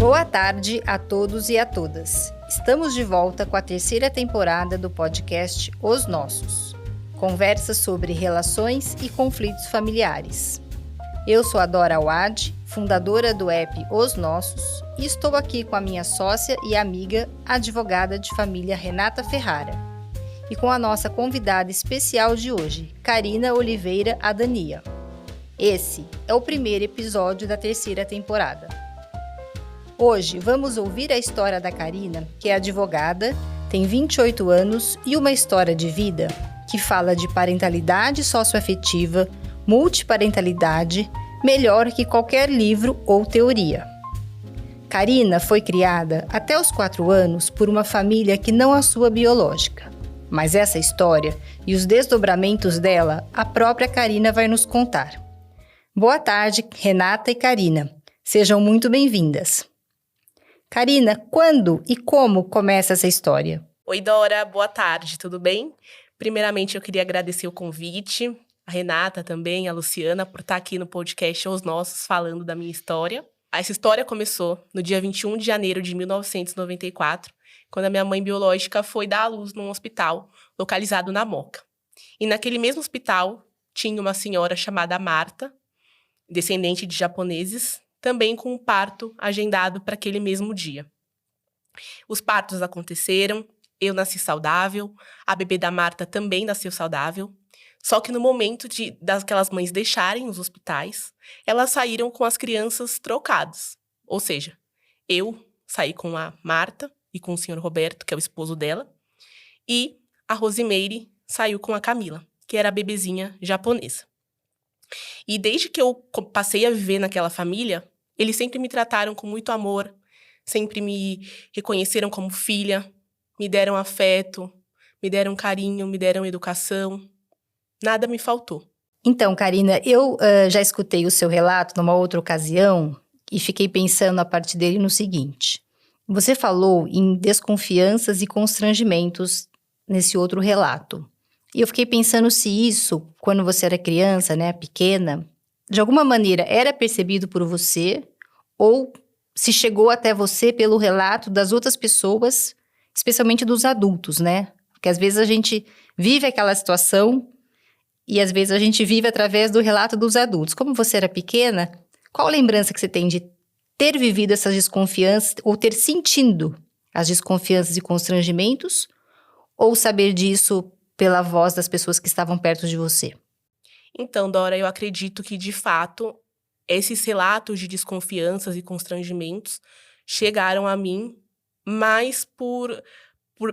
Boa tarde a todos e a todas. Estamos de volta com a terceira temporada do podcast Os Nossos. Conversas sobre relações e conflitos familiares. Eu sou a Dora Awad, fundadora do app Os Nossos, e estou aqui com a minha sócia e amiga, a advogada de família Renata Ferrara. E com a nossa convidada especial de hoje, Karina Oliveira Adania. Esse é o primeiro episódio da terceira temporada. Hoje vamos ouvir a história da Karina, que é advogada, tem 28 anos e uma história de vida que fala de parentalidade socioafetiva, multiparentalidade, melhor que qualquer livro ou teoria. Karina foi criada até os 4 anos por uma família que não a sua biológica. Mas essa história e os desdobramentos dela, a própria Karina vai nos contar. Boa tarde, Renata e Karina. Sejam muito bem-vindas. Karina, quando e como começa essa história? Oi, Dora, boa tarde, tudo bem? Primeiramente, eu queria agradecer o convite, a Renata também, a Luciana, por estar aqui no podcast Os Nossos, falando da minha história. Essa história começou no dia 21 de janeiro de 1994, quando a minha mãe biológica foi dar à luz num hospital localizado na Moca. E naquele mesmo hospital tinha uma senhora chamada Marta, descendente de japoneses, também com um parto agendado para aquele mesmo dia. Os partos aconteceram, eu nasci saudável, a bebê da Marta também nasceu saudável, só que no momento daquelas mães deixarem os hospitais, elas saíram com as crianças trocadas. Ou seja, eu saí com a Marta e com o senhor Roberto, que é o esposo dela, e a Rosimeire saiu com a Camila, que era a bebezinha japonesa. E desde que eu passei a viver naquela família, eles sempre me trataram com muito amor, sempre me reconheceram como filha, me deram afeto, me deram carinho, me deram educação. Nada me faltou. Então, Karina, eu já escutei o seu relato numa outra ocasião e fiquei pensando a partir dele no seguinte. Você falou em desconfianças e constrangimentos nesse outro relato. E eu fiquei pensando se isso, quando você era criança, né, pequena, de alguma maneira era percebido por você ou se chegou até você pelo relato das outras pessoas, especialmente dos adultos, né? Porque às vezes a gente vive aquela situação e às vezes a gente vive através do relato dos adultos. Como você era pequena, qual a lembrança que você tem de ter vivido essas desconfianças ou ter sentido as desconfianças e constrangimentos ou saber disso pela voz das pessoas que estavam perto de você? Então, Dora, eu acredito que, de fato, esses relatos de desconfianças e constrangimentos chegaram a mim mais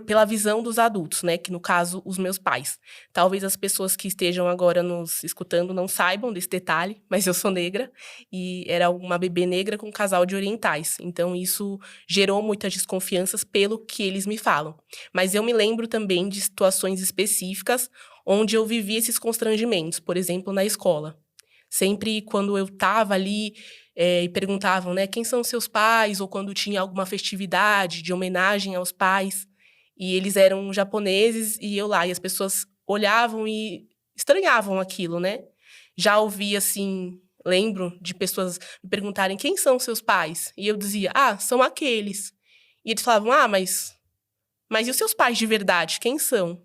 pela visão dos adultos, né? Que, no caso, os meus pais. Talvez as pessoas que estejam agora nos escutando não saibam desse detalhe, mas eu sou negra e era uma bebê negra com um casal de orientais. Então, isso gerou muitas desconfianças pelo que eles me falam. Mas eu me lembro também de situações específicas onde eu vivi esses constrangimentos, por exemplo, na escola. Sempre quando eu estava ali e perguntavam, né, quem são seus pais? Ou quando tinha alguma festividade de homenagem aos pais, e eles eram japoneses e eu lá, e as pessoas olhavam e estranhavam aquilo, né? Já ouvi, assim, lembro de pessoas me perguntarem quem são seus pais? E eu dizia, são aqueles. E eles falavam, mas e os seus pais de verdade, quem são?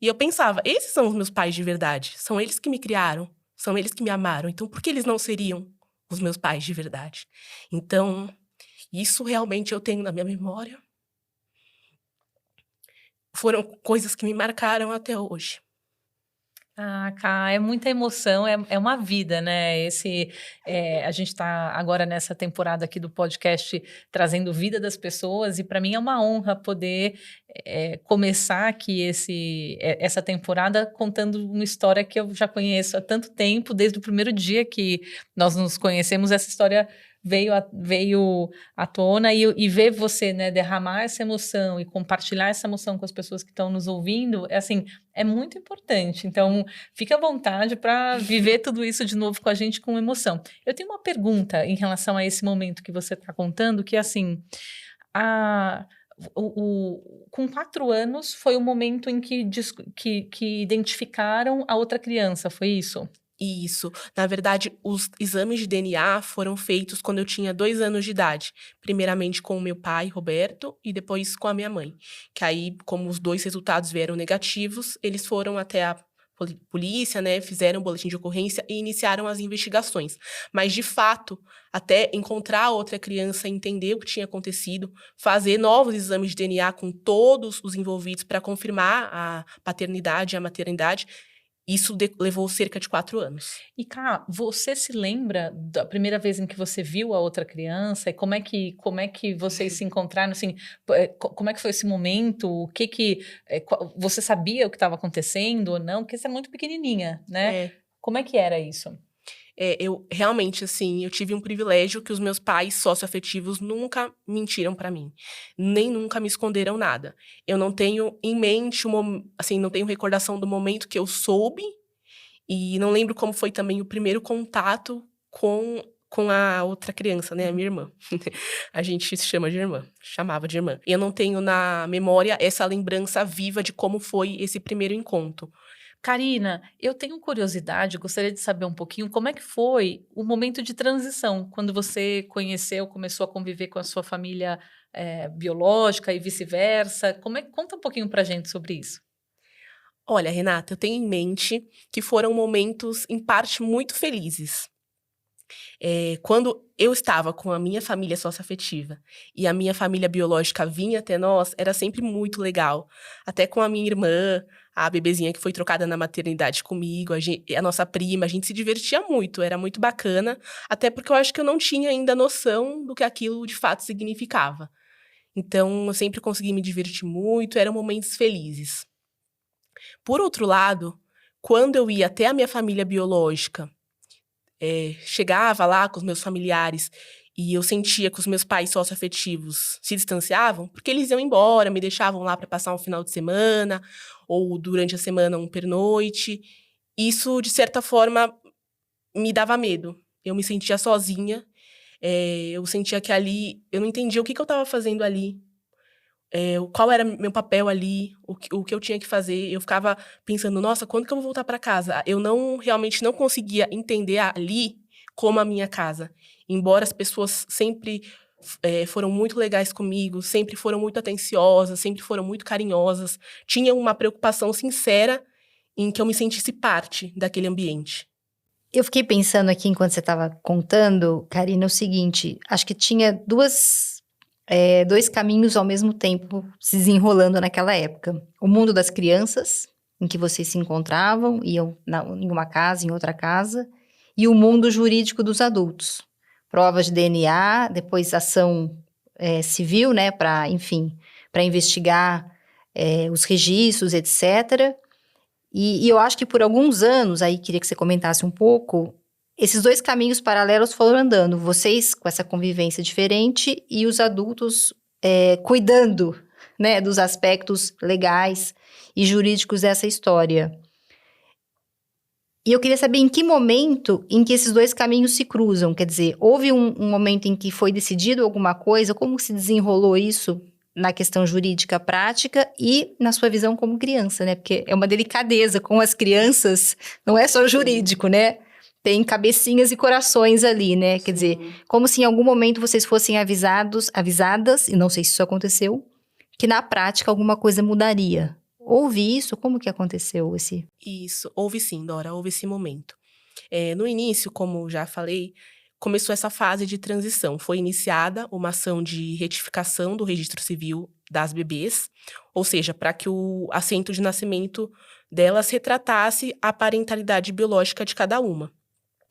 E eu pensava, esses são os meus pais de verdade, são eles que me criaram, são eles que me amaram, então por que eles não seriam os meus pais de verdade? Então, isso realmente eu tenho na minha memória. Foram coisas que me marcaram até hoje. Cá, é muita emoção, é uma vida, né? A gente está agora nessa temporada aqui do podcast trazendo vida das pessoas e para mim é uma honra poder começar aqui essa temporada contando uma história que eu já conheço há tanto tempo, desde o primeiro dia que nós nos conhecemos, essa história veio à tona e ver você, né, derramar essa emoção e compartilhar essa emoção com as pessoas que estão nos ouvindo, é muito importante. Então, fique à vontade para viver tudo isso de novo com a gente com emoção. Eu tenho uma pergunta em relação a esse momento que você está contando, que é assim, com 4 anos foi o momento em que identificaram a outra criança, foi isso? Isso. Na verdade, os exames de DNA foram feitos quando eu tinha 2 anos de idade. Primeiramente com o meu pai, Roberto, e depois com a minha mãe. Que aí, como os 2 resultados vieram negativos, eles foram até a polícia, né, fizeram um boletim de ocorrência e iniciaram as investigações. Mas, de fato, até encontrar outra criança, entender o que tinha acontecido, fazer novos exames de DNA com todos os envolvidos para confirmar a paternidade e a maternidade, isso levou cerca de 4 anos. E, Ká, você se lembra da primeira vez em que você viu a outra criança? E como é que vocês se encontraram? Assim, como é que foi esse momento? Você sabia o que estava acontecendo ou não? Porque você é muito pequenininha, né? É. Como é que era isso? Eu realmente, assim, eu tive um privilégio que os meus pais socioafetivos nunca mentiram pra mim, nem nunca me esconderam nada. Eu não tenho em mente, assim, não tenho recordação do momento que eu soube e não lembro como foi também o primeiro contato com a outra criança, né, a minha irmã. A gente se chamava de irmã. Eu não tenho na memória essa lembrança viva de como foi esse primeiro encontro. Karina, eu tenho curiosidade, gostaria de saber um pouquinho como é que foi o momento de transição, quando você começou a conviver com a sua família biológica e vice-versa. Conta um pouquinho pra gente sobre isso. Olha, Renata, eu tenho em mente que foram momentos, em parte, muito felizes. Quando eu estava com a minha família socioafetiva e a minha família biológica vinha até nós, era sempre muito legal. Até com a minha irmã, a bebezinha que foi trocada na maternidade comigo, a nossa prima, a gente se divertia muito, era muito bacana, até porque eu acho que eu não tinha ainda noção do que aquilo de fato significava. Então, eu sempre consegui me divertir muito, eram momentos felizes. Por outro lado, quando eu ia até a minha família biológica, chegava lá com os meus familiares e eu sentia que os meus pais socioafetivos se distanciavam, porque eles iam embora, me deixavam lá para passar um final de semana, ou durante a semana um pernoite. Isso, de certa forma, me dava medo. Eu me sentia sozinha, eu sentia que ali, eu não entendia o que eu estava fazendo ali, qual era meu papel ali, o que eu tinha que fazer. Eu ficava pensando, nossa, quando que eu vou voltar para casa? Eu realmente não conseguia entender ali como a minha casa. Embora as pessoas sempre foram muito legais comigo, sempre foram muito atenciosas, sempre foram muito carinhosas, tinha uma preocupação sincera em que eu me sentisse parte daquele ambiente. Eu fiquei pensando aqui, enquanto você estava contando, Karina, o seguinte, acho que tinha dois caminhos ao mesmo tempo se desenrolando naquela época. O mundo das crianças, em que vocês se encontravam, iam em uma casa, em outra casa, e o mundo jurídico dos adultos. Provas de DNA, depois ação civil, né, para investigar os registros, etc. E eu acho que por alguns anos, aí queria que você comentasse um pouco, esses dois caminhos paralelos foram andando, vocês com essa convivência diferente e os adultos cuidando, né, dos aspectos legais e jurídicos dessa história. E eu queria saber em que momento em que esses dois caminhos se cruzam, quer dizer, houve um momento em que foi decidido alguma coisa, como se desenrolou isso na questão jurídica prática e na sua visão como criança, né, porque é uma delicadeza com as crianças, não é só jurídico, né? Tem cabecinhas e corações ali, né? Sim. Quer dizer, como se em algum momento vocês fossem avisadas, e não sei se isso aconteceu, que na prática alguma coisa mudaria. Houve isso? Como que aconteceu esse? Isso, houve sim, Dora, houve esse momento. No início, como já falei, começou essa fase de transição. Foi iniciada uma ação de retificação do registro civil das bebês, ou seja, para que o assento de nascimento delas retratasse a parentalidade biológica de cada uma.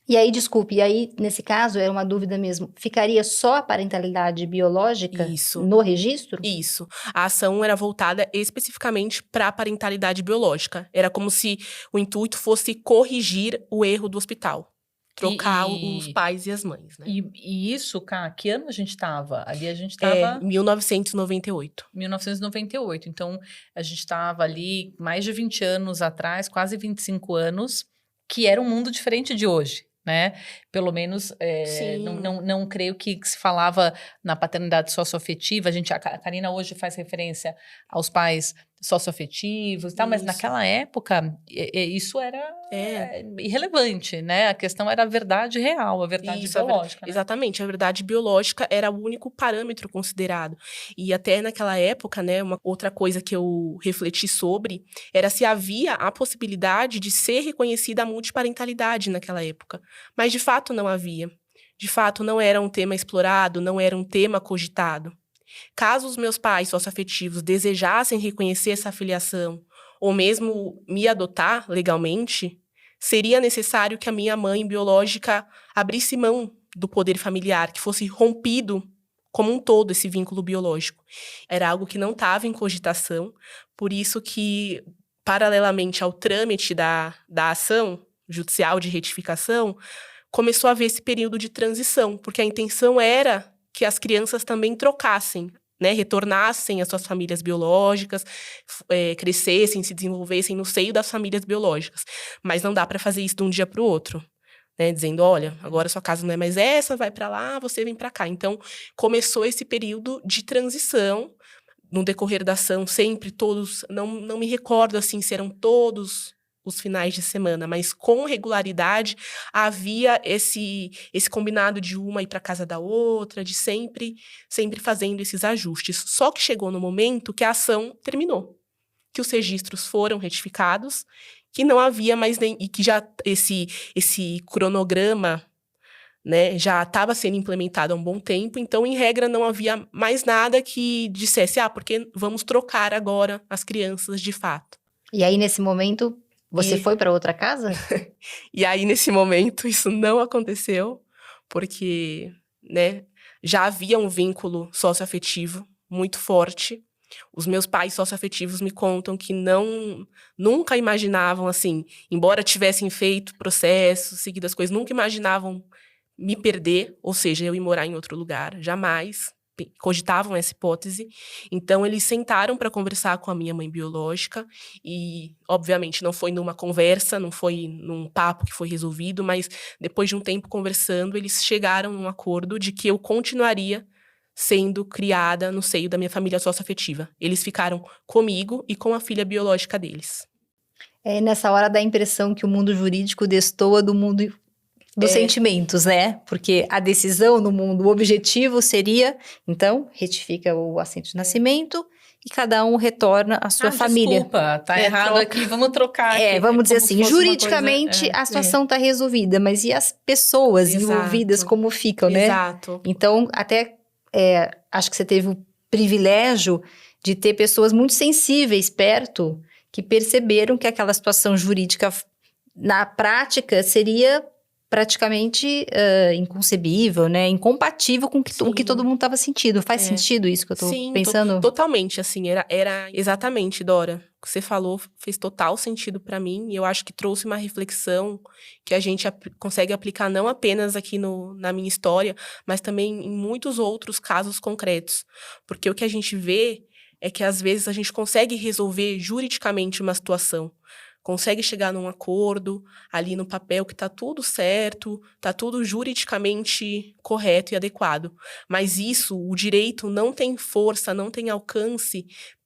E aí, desculpe, nesse caso, era uma dúvida mesmo, ficaria só a parentalidade biológica no registro? Isso. A ação era voltada especificamente para a parentalidade biológica. Era como se o intuito fosse corrigir o erro do hospital. Trocar os pais e as mães, né? E isso, Cá, que ano a gente estava? Ali a gente estava... 1998. 1998. Então, a gente estava ali mais de 20 anos atrás, quase 25 anos, que era um mundo diferente de hoje. Né? Pelo menos, não creio que se falava na paternidade socioafetiva. A Karina hoje faz referência aos pais socioafetivos e tal, mas Isso. naquela época isso era É. irrelevante, né? A questão era a verdade real, a verdade Isso, biológica, né? exatamente, a verdade biológica era o único parâmetro considerado. E até naquela época, né, uma outra coisa que eu refleti sobre era se havia a possibilidade de ser reconhecida a multiparentalidade naquela época. Mas de fato não havia. De fato não era um tema explorado, não era um tema cogitado. Caso os meus pais socioafetivos desejassem reconhecer essa filiação, ou mesmo me adotar legalmente, seria necessário que a minha mãe biológica abrisse mão do poder familiar, que fosse rompido como um todo esse vínculo biológico. Era algo que não estava em cogitação, por isso que, paralelamente ao trâmite da ação judicial de retificação, começou a haver esse período de transição, porque a intenção era que as crianças também trocassem, né, retornassem às suas famílias biológicas, crescessem, se desenvolvessem no seio das famílias biológicas. Mas não dá para fazer isso de um dia para o outro, né, dizendo, olha, agora sua casa não é mais essa, vai para lá, você vem para cá. Então, começou esse período de transição. No decorrer da ação, sempre todos, não me recordo assim, se eram todos os finais de semana, mas com regularidade havia esse combinado de uma ir para casa da outra, de sempre fazendo esses ajustes. Só que chegou no momento que a ação terminou, que os registros foram retificados, que não havia mais nem, e que já esse cronograma, né, já estava sendo implementado há um bom tempo, então, em regra, não havia mais nada que dissesse, porque vamos trocar agora as crianças de fato. E aí, nesse momento, você foi para outra casa? E aí, nesse momento, isso não aconteceu, porque, né, já havia um vínculo socioafetivo muito forte. Os meus pais socioafetivos me contam que nunca imaginavam, assim, embora tivessem feito processos, seguido as coisas, nunca imaginavam me perder, ou seja, eu ir morar em outro lugar, jamais cogitavam essa hipótese. Então, eles sentaram para conversar com a minha mãe biológica e, obviamente, não foi numa conversa, não foi num papo que foi resolvido, mas depois de um tempo conversando, eles chegaram num acordo de que eu continuaria sendo criada no seio da minha família socioafetiva. Eles ficaram comigo e com a filha biológica deles. É nessa hora dá a impressão que o mundo jurídico destoa do mundo dos sentimentos, né? Porque a decisão no mundo, o objetivo seria, então, retifica o assento de nascimento e cada um retorna à sua família. Desculpa, tá errado troca. aqui, vamos trocar aqui. Vamos dizer como se assim, fosse uma juridicamente coisa, a situação está resolvida, mas e as pessoas envolvidas como ficam, né? Exato. Então, até acho que você teve o privilégio de ter pessoas muito sensíveis perto que perceberam que aquela situação jurídica na prática seria praticamente inconcebível, né? Incompatível com o que todo mundo estava sentindo. Faz sentido isso que eu estou pensando? Sim, totalmente, assim, era exatamente, Dora, o que você falou fez total sentido para mim, e eu acho que trouxe uma reflexão que a gente consegue aplicar não apenas aqui na minha história, mas também em muitos outros casos concretos, porque o que a gente vê é que às vezes a gente consegue resolver juridicamente uma situação, consegue chegar num acordo ali no papel que tá tudo certo, tá tudo juridicamente correto e adequado. Mas isso, o direito não tem força, não tem alcance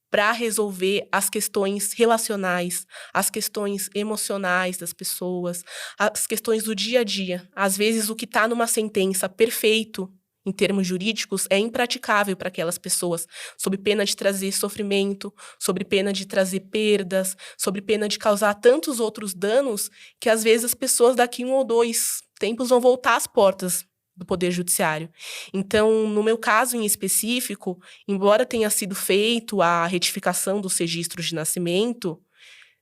para resolver as questões relacionais, as questões emocionais das pessoas, as questões do dia a dia. Às vezes, o que está numa sentença perfeito, em termos jurídicos, é impraticável para aquelas pessoas, sob pena de trazer sofrimento, sob pena de trazer perdas, sob pena de causar tantos outros danos, que às vezes as pessoas daqui 1 ou 2 tempos vão voltar às portas do Poder Judiciário. Então, no meu caso em específico, embora tenha sido feito a retificação dos registros de nascimento,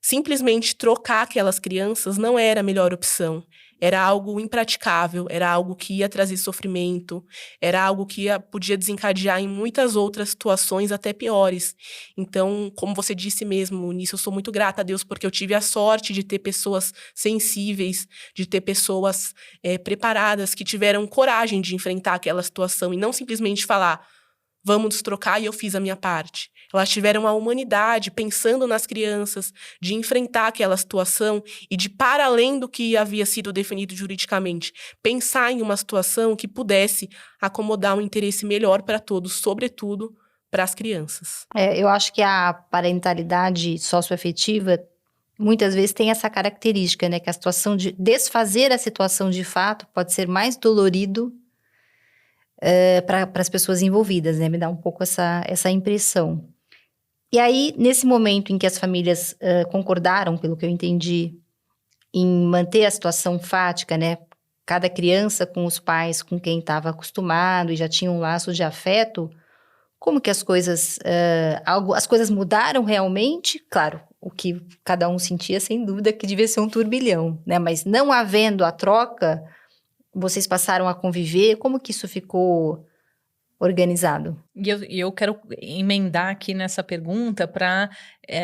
simplesmente trocar aquelas crianças não era a melhor opção. Era algo impraticável, era algo que ia trazer sofrimento, era algo que podia desencadear em muitas outras situações até piores. Então, como você disse mesmo, nisso eu sou muito grata a Deus, porque eu tive a sorte de ter pessoas sensíveis, de ter pessoas preparadas, que tiveram coragem de enfrentar aquela situação e não simplesmente falar, vamos trocar e eu fiz a minha parte. Elas tiveram a humanidade, pensando nas crianças, de enfrentar aquela situação e de, para além do que havia sido definido juridicamente, pensar em uma situação que pudesse acomodar um interesse melhor para todos, sobretudo para as crianças. Eu acho que a parentalidade socioafetiva muitas vezes tem essa característica, né? Que a situação de desfazer a situação de fato pode ser mais dolorido para as pessoas envolvidas, né? Me dá um pouco essa impressão. E aí, nesse momento em que as famílias concordaram, pelo que eu entendi, em manter a situação fática, né? Cada criança com os pais com quem estava acostumado e já tinha um laço de afeto, como que as coisas mudaram realmente? Claro, o que cada um sentia, sem dúvida, que devia ser um turbilhão, né? Mas não havendo a troca, vocês passaram a conviver, como que isso ficou organizado? E eu quero emendar aqui nessa pergunta para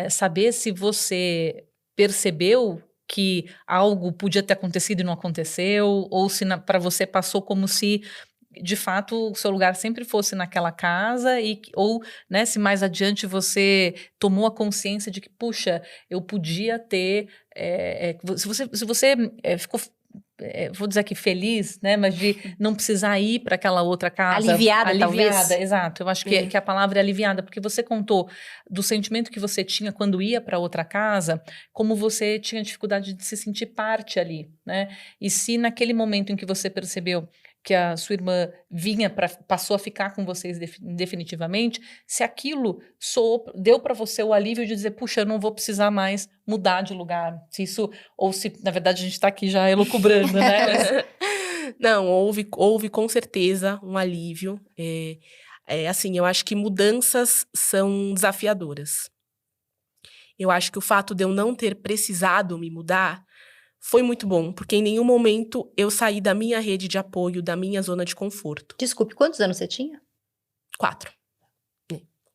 saber se você percebeu que algo podia ter acontecido e não aconteceu, ou se para você passou como se, de fato, o seu lugar sempre fosse naquela casa, ou, né, se mais adiante você tomou a consciência de que, puxa, eu podia ter... se você ficou... vou dizer aqui feliz, né? Mas de não precisar ir para aquela outra casa. Aliviada, talvez. Exato. Eu acho que a palavra é aliviada, porque você contou do sentimento que você tinha quando ia para outra casa, como você tinha dificuldade de se sentir parte ali, né? E se naquele momento em que você percebeu que a sua irmã passou a ficar com vocês definitivamente, se aquilo deu para você o alívio de dizer, puxa, eu não vou precisar mais mudar de lugar. Se isso, ou se, na verdade, a gente está aqui já elucubrando, né? Não, houve com certeza um alívio. Assim, eu acho que mudanças são desafiadoras. Eu acho que o fato de eu não ter precisado me mudar foi muito bom, porque em nenhum momento eu saí da minha rede de apoio, da minha zona de conforto. Desculpe, quantos anos você tinha? 4.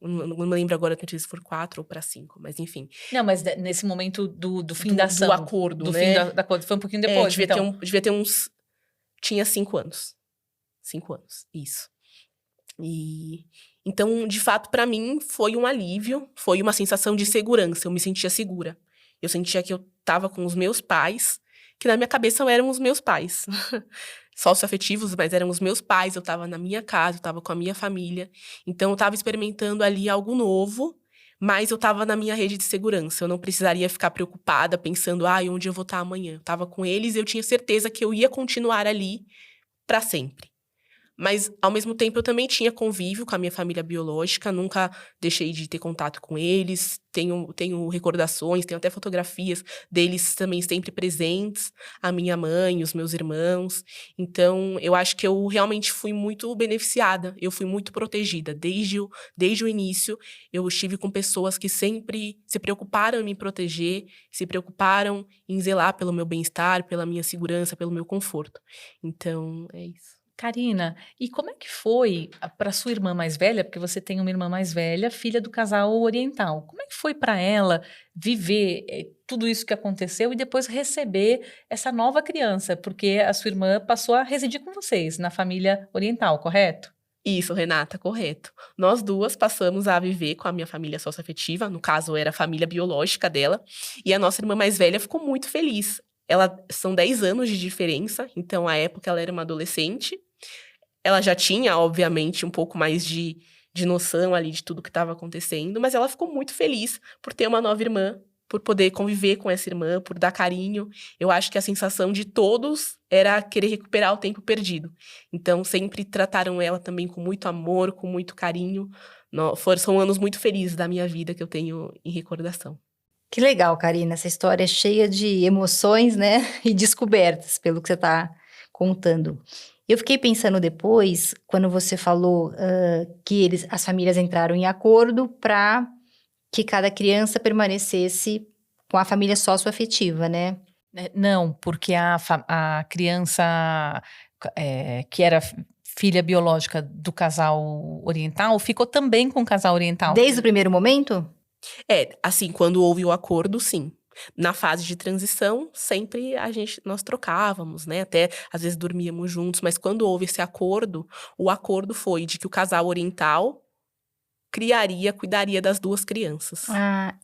Não me lembro agora que se for 4 ou para 5, mas enfim. Não, mas nesse momento do fim da ação. Do acordo, do né? fim da acordo, foi um pouquinho depois, devia ter uns... Tinha 5 anos. 5 anos, isso. Então, de fato, para mim, foi um alívio, foi uma sensação de segurança, eu me sentia segura. Eu sentia que eu estava com os meus pais, que na minha cabeça eram os meus pais. Socioafetivos, mas eram os meus pais, eu estava na minha casa, eu estava com a minha família. Então, eu estava experimentando ali algo novo, mas eu estava na minha rede de segurança. Eu não precisaria ficar preocupada, pensando, onde eu vou estar amanhã? Eu estava com eles e eu tinha certeza que eu ia continuar ali para sempre. Mas, ao mesmo tempo, eu também tinha convívio com a minha família biológica, nunca deixei de ter contato com eles, tenho recordações, tenho até fotografias deles também sempre presentes, a minha mãe, os meus irmãos. Então, eu acho que eu realmente fui muito beneficiada, eu fui muito protegida. Desde o início, eu estive com pessoas que sempre se preocuparam em me proteger, se preocuparam em zelar pelo meu bem-estar, pela minha segurança, pelo meu conforto. Então, é isso. Karina, e como é que foi para sua irmã mais velha, porque você tem uma irmã mais velha, filha do casal oriental, como é que foi para ela viver tudo isso que aconteceu e depois receber essa nova criança, porque a sua irmã passou a residir com vocês na família oriental, correto? Isso, Renata, correto. Nós duas passamos a viver com a minha família socioafetiva, no caso era a família biológica dela, e a nossa irmã mais velha ficou muito feliz. São 10 anos de diferença, então à época ela era uma adolescente. Ela já tinha, obviamente, um pouco mais de noção ali de tudo que estava acontecendo, mas ela ficou muito feliz por ter uma nova irmã, por poder conviver com essa irmã, por dar carinho. Eu acho que a sensação de todos era querer recuperar o tempo perdido. Então, sempre trataram ela também com muito amor, com muito carinho. São anos muito felizes da minha vida que eu tenho em recordação. Que legal, Karina. Essa história é cheia de emoções, né? E descobertas, pelo que você está contando. Eu fiquei pensando depois, quando você falou que as famílias entraram em acordo para que cada criança permanecesse com a família socioafetiva, né? Não, porque a criança que era filha biológica do casal oriental ficou também com o casal oriental. Desde o primeiro momento? Assim, quando houve o acordo, sim. Na fase de transição, sempre nós trocávamos, né? Até, às vezes, dormíamos juntos. Mas quando houve esse acordo, o acordo foi de que o casal oriental cuidaria das 2 crianças.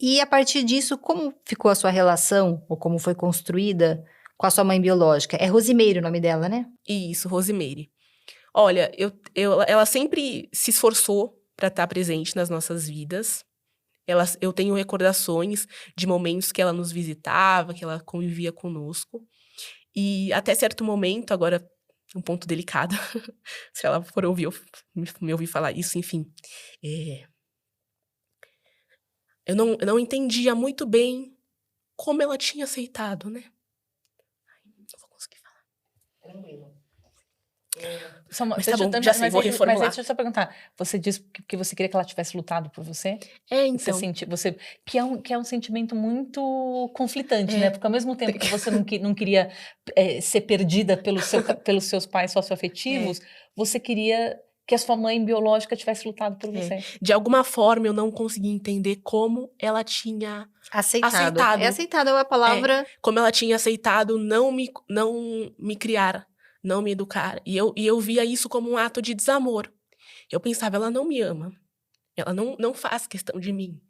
E a partir disso, como ficou a sua relação, ou como foi construída com a sua mãe biológica? É Rosimeire o nome dela, né? Isso, Rosimeire. Olha, ela sempre se esforçou para estar presente nas nossas vidas. Eu tenho recordações de momentos que ela nos visitava, que ela convivia conosco. E até certo momento, agora um ponto delicado, se ela for me ouvir falar isso, enfim. Eu não entendia muito bem como ela tinha aceitado, né? Não vou conseguir falar. Tranquilo. Mas tá bom, já sei, vou reformular. Mas deixa eu só perguntar, você disse que você queria que ela tivesse lutado por você? Então. Que é um sentimento muito conflitante, né? Porque ao mesmo tempo que você não queria ser perdida pelos seus pais socioafetivos, você queria que a sua mãe biológica tivesse lutado por você. De alguma forma, eu não conseguia entender como ela tinha aceitado. Aceitado é a palavra... Como ela tinha aceitado não me criar, não me educar. E eu via isso como um ato de desamor. Eu pensava, ela não me ama. Ela não faz questão de mim.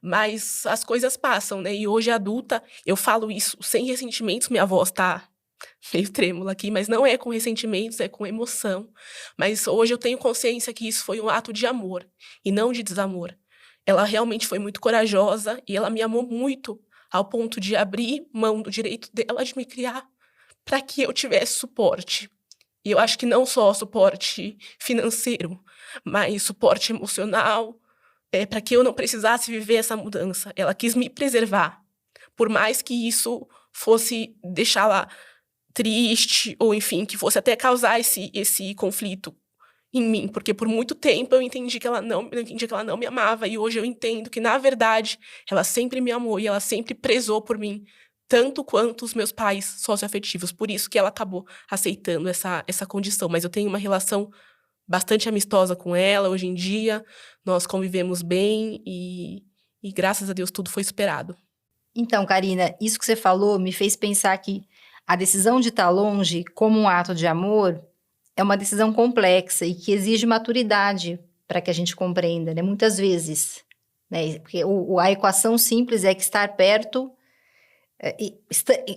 Mas as coisas passam, né? E hoje, adulta, eu falo isso sem ressentimentos. Minha voz tá meio trêmula aqui, mas não é com ressentimentos, é com emoção. Mas hoje eu tenho consciência que isso foi um ato de amor e não de desamor. Ela realmente foi muito corajosa e ela me amou muito ao ponto de abrir mão do direito dela de me criar para que eu tivesse suporte. E eu acho que não só suporte financeiro, mas suporte emocional, para que eu não precisasse viver essa mudança. Ela quis me preservar, por mais que isso fosse deixá-la triste, ou enfim, que fosse até causar esse conflito em mim, porque por muito tempo eu entendi que ela não me amava, e hoje eu entendo que, na verdade, ela sempre me amou e ela sempre prezou por mim, tanto quanto os meus pais socioafetivos. Por isso que ela acabou aceitando essa condição. Mas eu tenho uma relação bastante amistosa com ela hoje em dia, nós convivemos bem e graças a Deus tudo foi superado. Então, Karina, isso que você falou me fez pensar que a decisão de estar longe como um ato de amor é uma decisão complexa e que exige maturidade para que a gente compreenda, né? Muitas vezes, né? Porque a equação simples é que estar perto,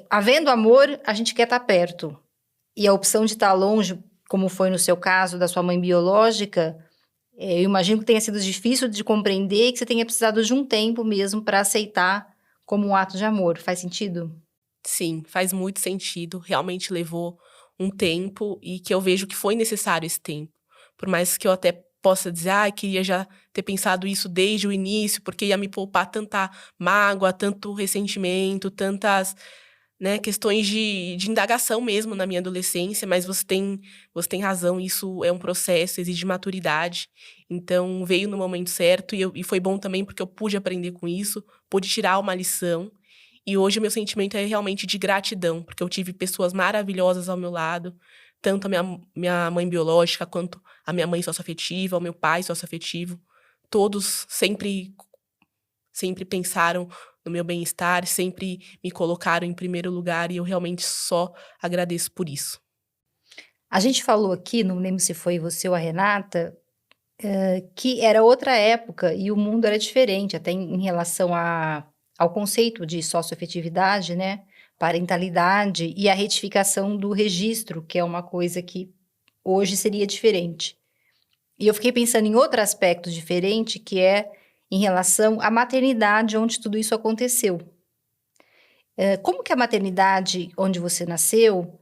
havendo amor, a gente quer estar perto. E a opção de estar longe, como foi no seu caso da sua mãe biológica, eu imagino que tenha sido difícil de compreender e que você tenha precisado de um tempo mesmo para aceitar como um ato de amor. Faz sentido? Sim, faz muito sentido. Realmente levou um tempo e que eu vejo que foi necessário esse tempo. Por mais que eu até possa dizer, queria já ter pensado isso desde o início, porque ia me poupar tanta mágoa, tanto ressentimento, tantas, né, questões de indagação mesmo na minha adolescência, mas você tem razão, isso é um processo, exige maturidade. Então, veio no momento certo e foi bom também porque eu pude aprender com isso, pude tirar uma lição. E hoje o meu sentimento é realmente de gratidão, porque eu tive pessoas maravilhosas ao meu lado, tanto a minha mãe biológica, quanto a minha mãe socioafetiva, o meu pai socioafetivo. Todos sempre pensaram no meu bem-estar, sempre me colocaram em primeiro lugar e eu realmente só agradeço por isso. A gente falou aqui, não lembro se foi você ou a Renata, que era outra época e o mundo era diferente, até em relação ao conceito de socioafetividade, né? Parentalidade e a retificação do registro, que é uma coisa que hoje seria diferente. E eu fiquei pensando em outro aspecto diferente, que é em relação à maternidade, onde tudo isso aconteceu. Como que a maternidade onde você nasceu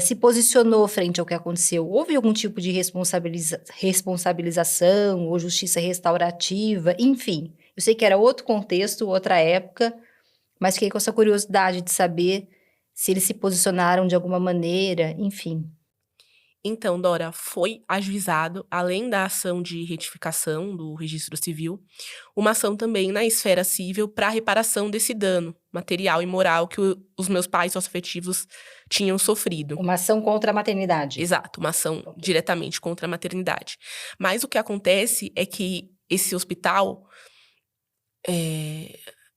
se posicionou frente ao que aconteceu? Houve algum tipo de responsabilização ou justiça restaurativa? Enfim, eu sei que era outro contexto, outra época, mas fiquei com essa curiosidade de saber se eles se posicionaram de alguma maneira, enfim. Então, Dora, foi ajuizado, além da ação de retificação do registro civil, uma ação também na esfera civil para a reparação desse dano material e moral que os meus pais socioafetivos tinham sofrido. Uma ação contra a maternidade. Exato, uma ação diretamente contra a maternidade. Mas o que acontece é que esse hospital,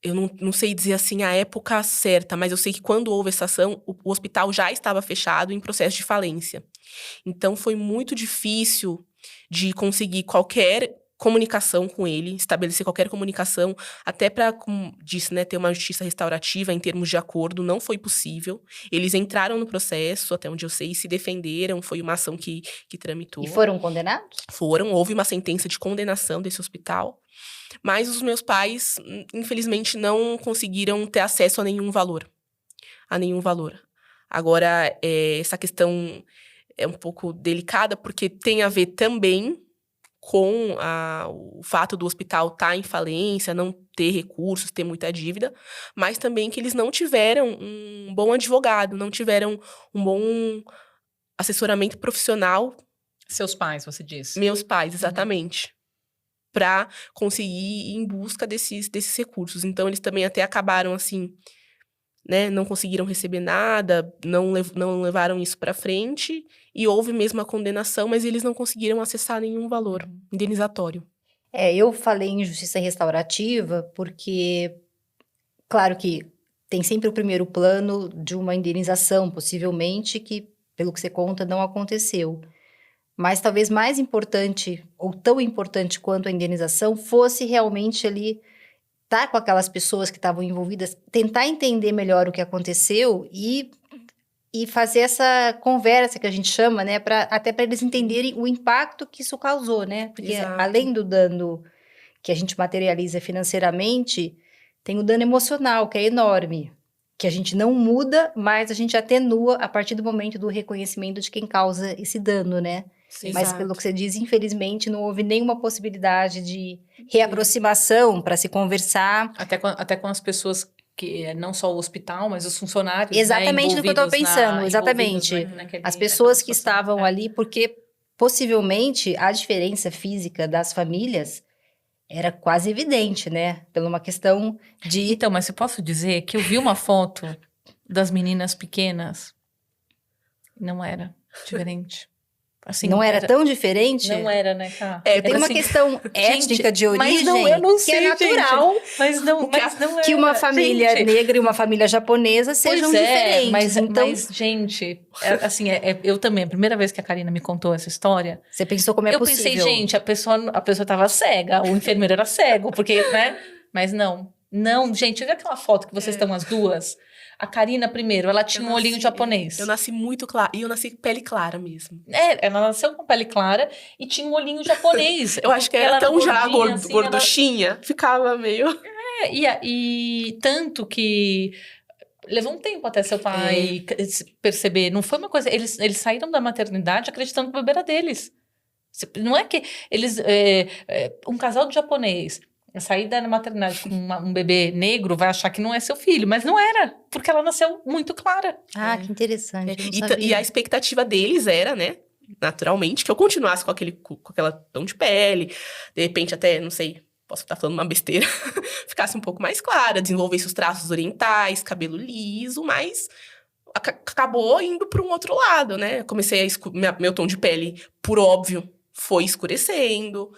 eu não sei dizer assim a época certa, mas eu sei que quando houve essa ação, o hospital já estava fechado em processo de falência. Então, foi muito difícil de conseguir qualquer comunicação com ele, estabelecer qualquer comunicação, até para, como disse, né, ter uma justiça restaurativa em termos de acordo, não foi possível. Eles entraram no processo, até onde eu sei, se defenderam, foi uma ação que tramitou. E foram condenados? Houve uma sentença de condenação desse hospital, mas os meus pais, infelizmente, não conseguiram ter acesso a nenhum valor. Agora, essa questão é um pouco delicada, porque tem a ver também com o fato do hospital estar em falência, não ter recursos, ter muita dívida, mas também que eles não tiveram um bom advogado, não tiveram um bom assessoramento profissional. Seus pais, você disse? Meus pais, exatamente. Para conseguir ir em busca desses recursos. Então, eles também até acabaram, assim, né, não conseguiram receber nada, não levaram isso para frente, e houve mesmo a condenação, mas eles não conseguiram acessar nenhum valor indenizatório. Eu falei em justiça restaurativa porque, claro que tem sempre o primeiro plano de uma indenização, possivelmente, que, pelo que você conta, não aconteceu. Mas talvez mais importante, ou tão importante quanto a indenização, fosse realmente ali estar com aquelas pessoas que estavam envolvidas, tentar entender melhor o que aconteceu e fazer essa conversa que a gente chama, né, até para eles entenderem o impacto que isso causou, né? Porque Exato. Além do dano que a gente materializa financeiramente, tem o dano emocional, que é enorme, que a gente não muda, mas a gente atenua a partir do momento do reconhecimento de quem causa esse dano, né? Sim, Mas exato. pelo que você diz, infelizmente, não houve nenhuma possibilidade de reaproximação para se conversar. Até com as pessoas que não só o hospital, mas os funcionários, Exatamente né, do que eu estou pensando, envolvidos exatamente. As pessoas que estavam ali, porque possivelmente a diferença física das famílias era quase evidente, né? Por uma questão de... Então, mas eu posso dizer que eu vi uma foto das meninas pequenas, não era diferente. Assim, não era tão diferente? Não era, né, Cá? Tem uma questão étnica de origem eu não sei, que é natural, gente, mas não que é, uma família gente, negra e uma família japonesa sejam diferentes. Mas, gente, eu também, a primeira vez que a Karina me contou essa história... Você pensou como é possível? Eu pensei, gente, a pessoa tava cega, o enfermeiro era cego, porque, né? Mas não, gente, olha aquela foto que vocês estão as duas... A Karina, primeiro, ela tinha um olhinho japonês. Eu nasci muito clara. E eu nasci pele clara mesmo. Ela nasceu com pele clara e tinha um olhinho japonês. Eu acho que ela era tão já assim, gorduchinha. Ficava meio... E tanto que... Levou um tempo até seu pai perceber. Não foi uma coisa... Eles saíram da maternidade acreditando que o bebê era deles. Não é que eles... um casal de japonês... sair da maternidade com um bebê negro vai achar que não é seu filho, mas não era, porque ela nasceu muito clara. Ah, que interessante, eu não sabia. E a expectativa deles era, né, naturalmente, que eu continuasse com aquela tom de pele, de repente até, não sei, posso estar falando uma besteira, ficasse um pouco mais clara, desenvolvesse os traços orientais, cabelo liso, mas acabou indo para um outro lado, né? Comecei meu tom de pele, por óbvio, foi escurecendo,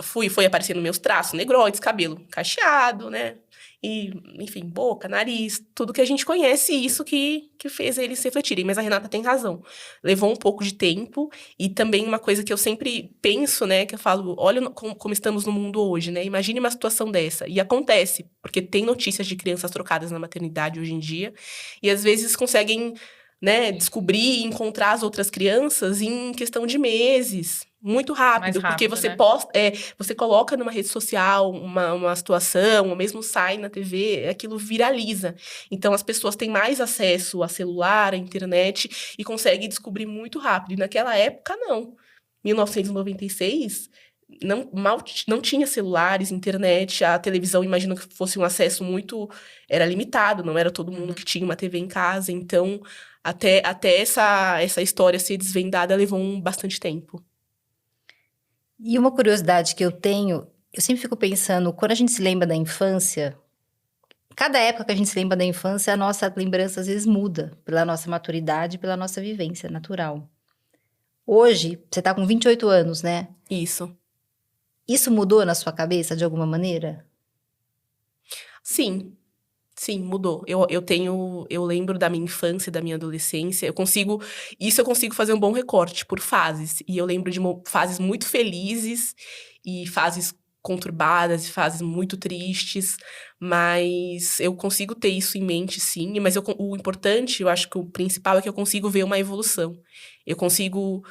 foi aparecendo meus traços negroides, cabelo cacheado, né? E, enfim, boca, nariz, tudo que a gente conhece, isso que fez eles se refletirem. Mas a Renata tem razão. Levou um pouco de tempo e também uma coisa que eu sempre penso, né? Que eu falo, olha como estamos no mundo hoje, né? Imagine uma situação dessa. E acontece, porque tem notícias de crianças trocadas na maternidade hoje em dia. E às vezes conseguem, né, descobrir e encontrar as outras crianças em questão de meses. Muito rápido, porque você né? Você coloca numa rede social uma situação, ou mesmo sai na TV, aquilo viraliza. Então, as pessoas têm mais acesso a celular, a internet, e conseguem descobrir muito rápido. E naquela época, não. 1996, não tinha celulares, internet, a televisão, imagino que fosse um acesso era limitado, não era todo mundo que tinha uma TV em casa. Então, até essa história ser desvendada levou bastante tempo. E uma curiosidade que eu tenho, eu sempre fico pensando, quando a gente se lembra da infância, cada época que a gente se lembra da infância, a nossa lembrança às vezes muda pela nossa maturidade, pela nossa vivência natural. Hoje, você tá com 28 anos, né? Isso. Isso mudou na sua cabeça de alguma maneira? Sim, mudou. Eu lembro da minha infância, da minha adolescência. Eu consigo fazer um bom recorte por fases. E eu lembro de fases muito felizes e fases conturbadas e fases muito tristes, mas eu consigo ter isso em mente, sim. Mas o importante, eu acho que o principal é que eu consigo ver uma evolução. Eu consigo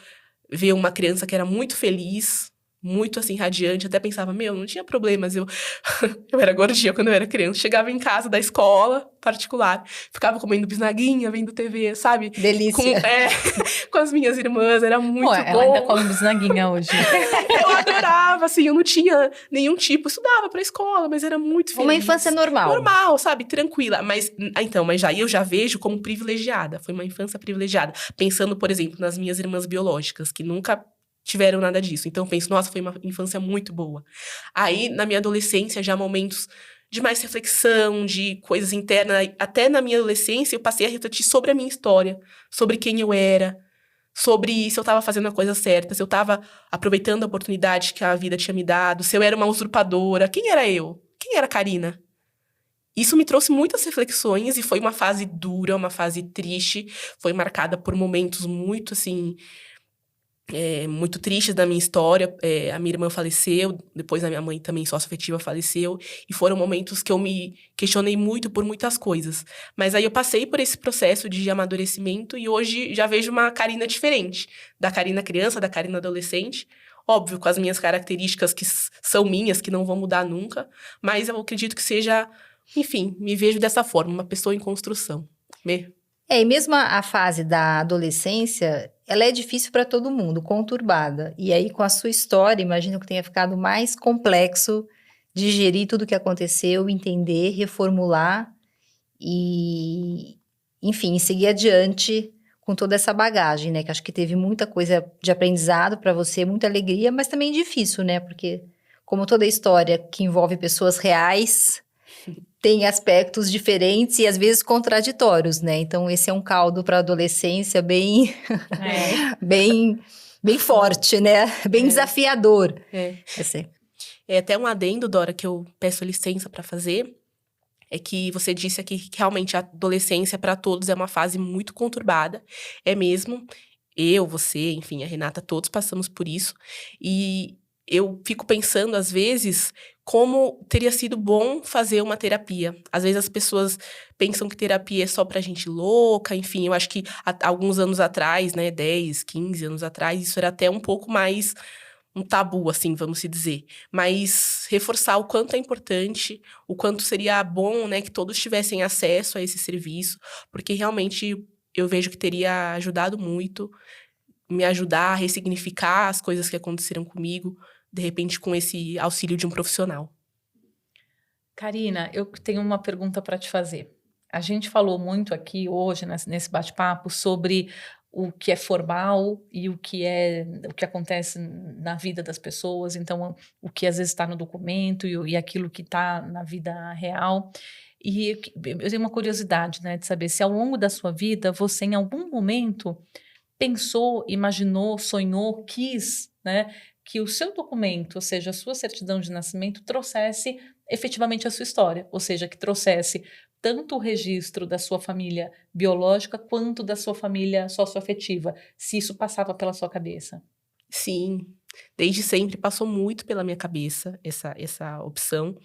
ver uma criança que era muito feliz, muito, assim, radiante. Até pensava, não tinha problemas. Eu era gordinha quando eu era criança. Chegava em casa da escola particular, ficava comendo bisnaguinha, vendo TV, sabe? Delícia. Com as minhas irmãs, era muito bom. Ela ainda come bisnaguinha hoje. Eu adorava, assim, eu não tinha nenhum tipo. Estudava pra escola, mas era muito feliz. Uma infância normal. Normal, sabe? Tranquila. Mas eu já vejo como privilegiada. Foi uma infância privilegiada. Pensando, por exemplo, nas minhas irmãs biológicas, que nunca tiveram nada disso. Então, eu penso, nossa, foi uma infância muito boa. Aí, na minha adolescência, já momentos de mais reflexão, de coisas internas. Até na minha adolescência, eu passei a refletir sobre a minha história, sobre quem eu era, sobre se eu estava fazendo a coisa certa, se eu estava aproveitando a oportunidade que a vida tinha me dado, se eu era uma usurpadora. Quem era eu? Quem era a Karina? Isso me trouxe muitas reflexões e foi uma fase dura, uma fase triste. Foi marcada por momentos muito, assim, muito tristes da minha história. A minha irmã faleceu, depois a minha mãe também, sócio-afetiva, faleceu. E foram momentos que eu me questionei muito por muitas coisas. Mas aí eu passei por esse processo de amadurecimento e hoje já vejo uma Karina diferente. Da Karina criança, da Karina adolescente. Óbvio, com as minhas características que são minhas, que não vão mudar nunca. Mas eu acredito que seja, enfim, me vejo dessa forma, uma pessoa em construção. E mesmo a fase da adolescência, ela é difícil para todo mundo, conturbada. E aí, com a sua história, imagino que tenha ficado mais complexo digerir tudo o que aconteceu, entender, reformular e, enfim, seguir adiante com toda essa bagagem, né? Que acho que teve muita coisa de aprendizado para você, muita alegria, mas também difícil, né? Porque, como toda história que envolve pessoas reais, tem aspectos diferentes e às vezes contraditórios, né? Então esse é um caldo para a adolescência bem, bem forte, né? Bem desafiador. É até um adendo, Dora, que eu peço licença para fazer, é que você disse aqui que realmente a adolescência para todos é uma fase muito conturbada, é mesmo. Eu, você, enfim, a Renata, todos passamos por isso. E eu fico pensando, às vezes, como teria sido bom fazer uma terapia. Às vezes as pessoas pensam que terapia é só pra gente louca, enfim, eu acho que há alguns anos atrás, né, 10, 15 anos atrás, isso era até um pouco mais um tabu, assim, vamos se dizer. Mas reforçar o quanto é importante, o quanto seria bom, né, que todos tivessem acesso a esse serviço, porque realmente eu vejo que teria ajudado muito, me ajudar a ressignificar as coisas que aconteceram comigo, de repente, com esse auxílio de um profissional. Karina, eu tenho uma pergunta para te fazer. A gente falou muito aqui hoje, nesse bate-papo, sobre o que é formal e o que acontece na vida das pessoas. Então, o que às vezes está no documento e aquilo que está na vida real. E eu tenho uma curiosidade, né, de saber se ao longo da sua vida, você em algum momento pensou, imaginou, sonhou, quis, né, que o seu documento, ou seja, a sua certidão de nascimento, trouxesse efetivamente a sua história, ou seja, que trouxesse tanto o registro da sua família biológica quanto da sua família socioafetiva, se isso passava pela sua cabeça. Sim, desde sempre passou muito pela minha cabeça essa opção.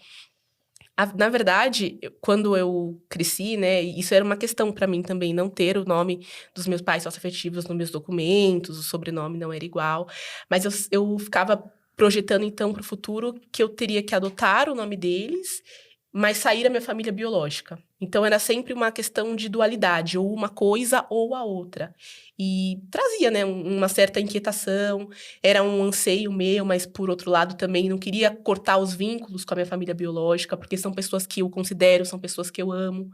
Na verdade, quando eu cresci, né, isso era uma questão para mim também, não ter o nome dos meus pais socioafetivos nos meus documentos, o sobrenome não era igual, mas eu ficava projetando, então, para o futuro que eu teria que adotar o nome deles, mas sair da minha família biológica. Então, era sempre uma questão de dualidade, ou uma coisa ou a outra. E trazia, né, uma certa inquietação, era um anseio meu, mas, por outro lado, também não queria cortar os vínculos com a minha família biológica, porque são pessoas que eu considero, são pessoas que eu amo.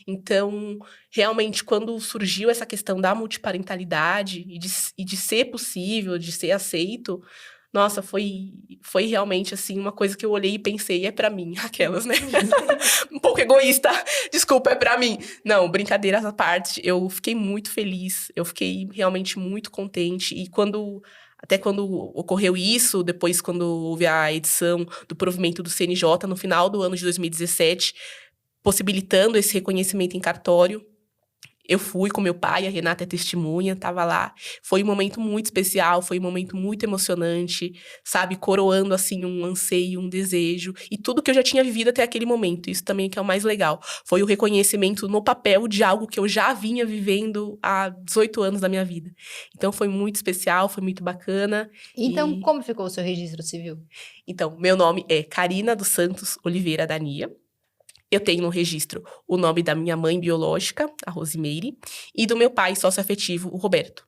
Então, realmente, quando surgiu essa questão da multiparentalidade e de ser possível, de ser aceito, nossa, foi realmente, assim, uma coisa que eu olhei e pensei, é pra mim, aquelas, né? Um pouco egoísta, desculpa, é pra mim. Não, brincadeiras à parte, eu fiquei muito feliz, eu fiquei realmente muito contente. E até quando ocorreu isso, depois quando houve a edição do provimento do CNJ, no final do ano de 2017, possibilitando esse reconhecimento em cartório, Eu fui com meu pai, a Renata é testemunha, tava lá. Foi um momento muito especial, foi um momento muito emocionante, sabe? Coroando, assim, um anseio, um desejo. E tudo que eu já tinha vivido até aquele momento. Isso também que é o mais legal. Foi o reconhecimento no papel de algo que eu já vinha vivendo há 18 anos da minha vida. Então, foi muito especial, foi muito bacana. Então, E... como ficou o seu registro civil? Então, meu nome é Carina dos Santos Oliveira Dania. Eu tenho no registro o nome da minha mãe biológica, a Rosimeire, e do meu pai sócio-afetivo, o Roberto.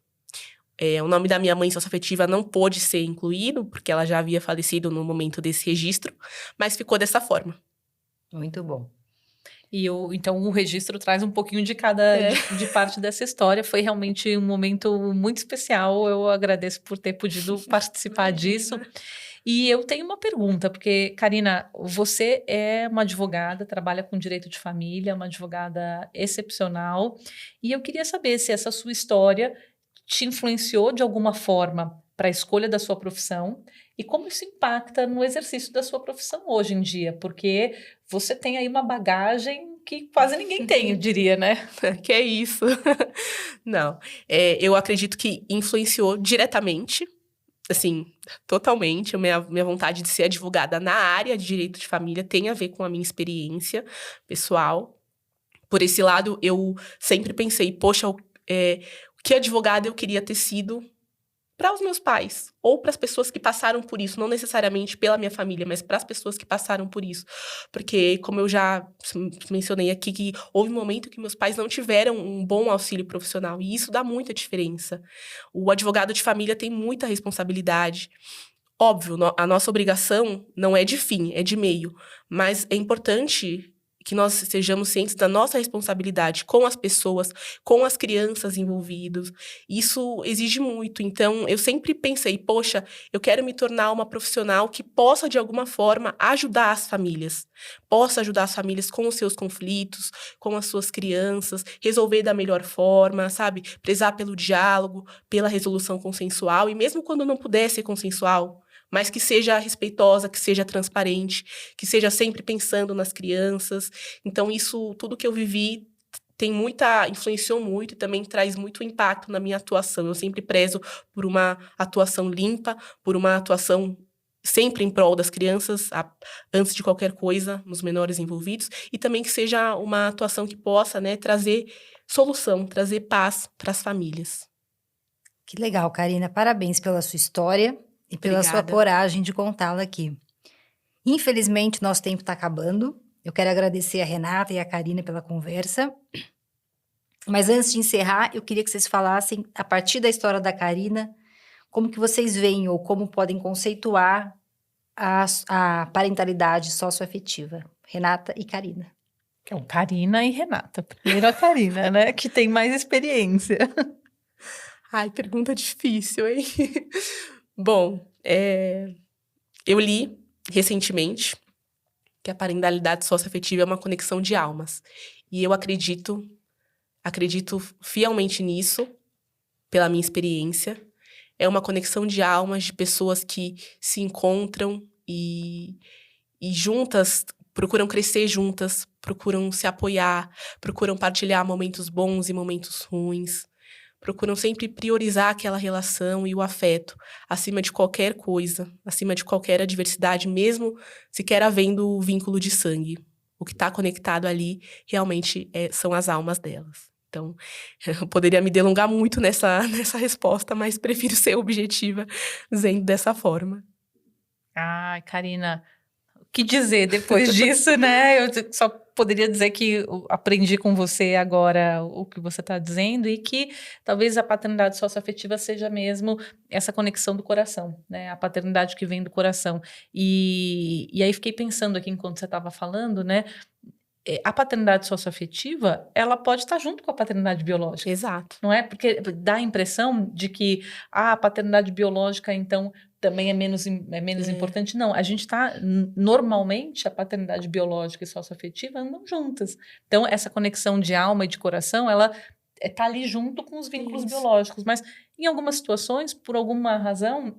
O nome da minha mãe sócio-afetiva não pôde ser incluído, porque ela já havia falecido no momento desse registro, mas ficou dessa forma. Muito bom. Então, o registro traz um pouquinho de cada de parte dessa história. Foi realmente um momento muito especial. Eu agradeço por ter podido participar disso. E eu tenho uma pergunta, porque, Carina, você é uma advogada, trabalha com direito de família, uma advogada excepcional, e eu queria saber se essa sua história te influenciou de alguma forma para a escolha da sua profissão e como isso impacta no exercício da sua profissão hoje em dia, porque você tem aí uma bagagem que quase ninguém tem, eu diria, né? Que é isso? Não, eu acredito que influenciou diretamente, assim, totalmente. Minha vontade de ser advogada na área de direito de família tem a ver com a minha experiência pessoal. Por esse lado, eu sempre pensei, poxa, que advogada eu queria ter sido para os meus pais, ou para as pessoas que passaram por isso, não necessariamente pela minha família, mas para as pessoas que passaram por isso. Porque, como eu já mencionei aqui, que houve um momento que meus pais não tiveram um bom auxílio profissional, e isso dá muita diferença. O advogado de família tem muita responsabilidade. Óbvio, a nossa obrigação não é de fim, é de meio, mas é importante que nós sejamos cientes da nossa responsabilidade com as pessoas, com as crianças envolvidas. Isso exige muito. Então, eu sempre pensei, poxa, eu quero me tornar uma profissional que possa, de alguma forma, ajudar as famílias. Possa ajudar as famílias com os seus conflitos, com as suas crianças, resolver da melhor forma, sabe? Prezar pelo diálogo, pela resolução consensual, e mesmo quando não puder ser consensual, mas que seja respeitosa, que seja transparente, que seja sempre pensando nas crianças. Então, isso, tudo que eu vivi, influenciou muito e também traz muito impacto na minha atuação. Eu sempre prezo por uma atuação limpa, por uma atuação sempre em prol das crianças, antes de qualquer coisa, nos menores envolvidos, e também que seja uma atuação que possa, né, trazer solução, trazer paz para as famílias. Que legal, Carina. Parabéns pela sua história e pela sua Obrigada. coragem de contá-la aqui. Infelizmente, nosso tempo está acabando. Eu quero agradecer a Renata e a Carina pela conversa. Mas antes de encerrar, eu queria que vocês falassem, a partir da história da Carina, como que vocês veem ou como podem conceituar a parentalidade socioafetiva. Renata e Carina. Então, Carina e Renata. Primeiro a Carina, né? Que tem mais experiência. Ai, pergunta difícil, hein? Bom, eu li recentemente que a parentalidade socioafetiva é uma conexão de almas. E eu acredito fielmente nisso, pela minha experiência. É uma conexão de almas, de pessoas que se encontram e juntas procuram crescer juntas, procuram se apoiar, procuram partilhar momentos bons e momentos ruins. Procuram sempre priorizar aquela relação e o afeto, acima de qualquer coisa, acima de qualquer adversidade, mesmo sequer havendo o vínculo de sangue. O que está conectado ali, realmente, são as almas delas. Então, eu poderia me delongar muito nessa resposta, mas prefiro ser objetiva, dizendo dessa forma. Ai, Carina, o que dizer depois disso, né? Eu só poderia dizer que eu aprendi com você agora o que você está dizendo e que talvez a paternidade socioafetiva seja mesmo essa conexão do coração, né? A paternidade que vem do coração. E aí fiquei pensando aqui enquanto você estava falando, né? A paternidade socioafetiva, ela pode estar junto com a paternidade biológica. Exato. Não é? Porque dá a impressão de que a paternidade biológica, então, também é menos importante. Não, a gente está, normalmente, a paternidade biológica e socioafetiva andam juntas. Então, essa conexão de alma e de coração, ela está ali junto com os vínculos biológicos. Mas, em algumas situações, por alguma razão,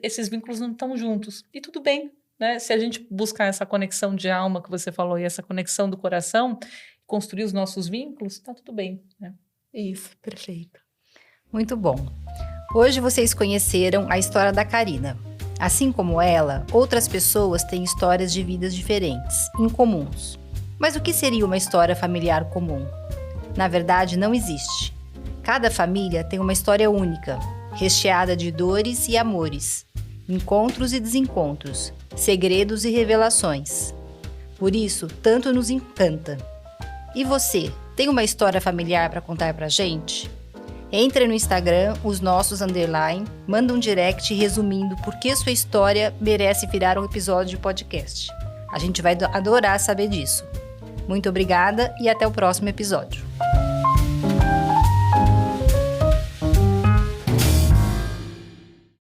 esses vínculos não estão juntos. E tudo bem, né? Se a gente buscar essa conexão de alma que você falou e essa conexão do coração, construir os nossos vínculos, tá tudo bem, né? Isso, perfeito. Muito bom. Hoje vocês conheceram a história da Karina. Assim como ela, outras pessoas têm histórias de vidas diferentes, incomuns. Mas o que seria uma história familiar comum? Na verdade, não existe. Cada família tem uma história única, recheada de dores e amores, encontros e desencontros, segredos e revelações. Por isso, tanto nos encanta. E você, tem uma história familiar para contar pra gente? Entre no Instagram, os nossos _, manda um direct resumindo por que sua história merece virar um episódio de podcast. A gente vai adorar saber disso. Muito obrigada e até o próximo episódio.